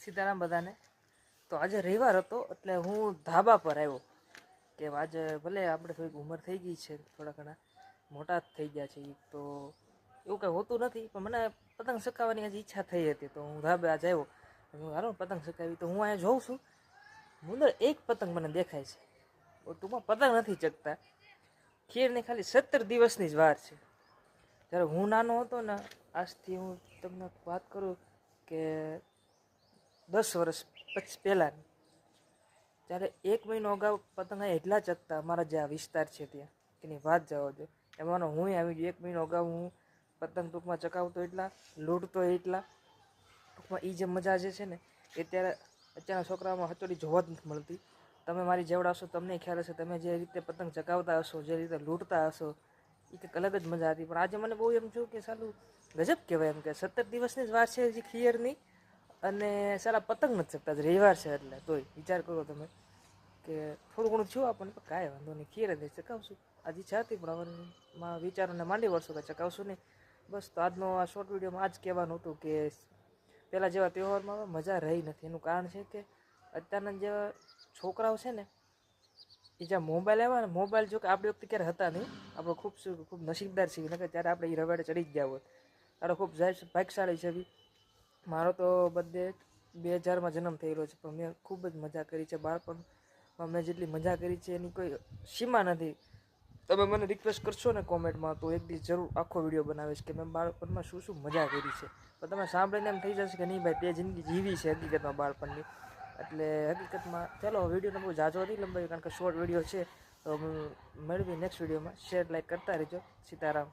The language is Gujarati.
સીતારામ બધાને. તો આજે રવિવાર હતો એટલે હું ધાબા પર આવ્યો કે આજે ભલે આપણે થોડીક ઉંમર થઈ ગઈ છે, થોડા ઘણા મોટા થઈ ગયા છે, તો એવું કંઈ હોતું નથી, પણ મને પતંગ ચગાવવાની આજે ઈચ્છા થઈ હતી. તો હું ધાબે આજે આવ્યો, હું હાલો પતંગ ચગાવી. તો હું અહીંયા જોઉં છું, મુંદર એક પતંગ મને દેખાય છે. ટૂંકમાં પતંગ નથી ચગતા, ખીરની ખાલી 17 દિવસની જ વાર છે. જ્યારે હું નાનો હતો ને, આજથી હું તમને વાત કરું કે 10 વર્ષ પછી પહેલાંની, ત્યારે 1 મહિનો અગાઉ પતંગ એટલા ચગતા અમારા જે આ વિસ્તાર છે ત્યાં, એની વાત જવા દો. એમાંનો હું આવી ગયો 1 મહિનો અગાઉ હું પતંગ ટૂંકમાં ચગાવતો એટલા, લૂંટતો એટલા. ટૂંકમાં એ જે મજા જે છે ને એ અત્યારના છોકરાઓમાં હચોડી જોવા જ નથી મળતી. તમે મારી જેવડા હશો તમને ખ્યાલ હશે, તમે જે રીતે પતંગ ચગાવતા હશો, જે રીતે લૂંટતા હશો, એ કંઈક અલગ જ મજા હતી. પણ આજે મને બહુ એમ થયું કે સાલું ગજબ કહેવાય, એમ કે 17 દિવસની જ વાર છે હજી ખીયરની, અને સારા પતંગ નથી ચગતા. રવિવાર છે એટલે તોય વિચાર કરો તમે કે થોડું ઘણું થયું આપણને, પણ કાંઈ વાંધો નહીં, ખીર જ ચગાવશું. આજે ઈચ્છા હતી પણ હવે વિચારોને માંડી વળશું કે ચગાવશું નહીં. બસ, તો આજનો આ શોર્ટ વિડીયોમાં આ જ કહેવાનું હતું કે પહેલાં જેવા તહેવારમાં મજા રહી નથી. એનું કારણ છે કે અત્યારના જે છોકરાઓ છે ને, એ જ્યાં મોબાઈલ આવ્યા ને, મોબાઈલ જો કે આપણી વખતે ક્યારે હતા નહીં, આપણે ખૂબ નસીબદાર છીએ ને, ત્યારે આપણે એ રવાડે ચડી જ ગયા હોત. તારો ખૂબ ભાગ્યશાળી છે. મારો તો બર્થડે 2000માં જન્મ થયેલો છે, પણ મેં ખૂબ જ મજા કરી છે. બાળપણમાં મેં જેટલી મજા કરી છે એની કોઈ સીમા નથી. તમે મને રિક્વેસ્ટ કરશો ને કોમેન્ટમાં, તો એક દિવસ જરૂર આખો વિડીયો બનાવીશ કે મેં બાળપણમાં શું શું મજા કરી છે. તો તમે સાંભળીને એમ થઈ જશે કે નહીં ભાઈ, તે જિંદગી જીવી છે હકીકતમાં બાળપણની. એટલે હકીકતમાં ચાલો વિડીયોને બહુ ઝાઝો નહીં લંબાવ્યો, કારણ કે શોર્ટ વિડીયો છે. તો મેળવી નેક્સ્ટ વિડીયોમાં. શેર લાઈક કરતા રહેજો. સીતારામ.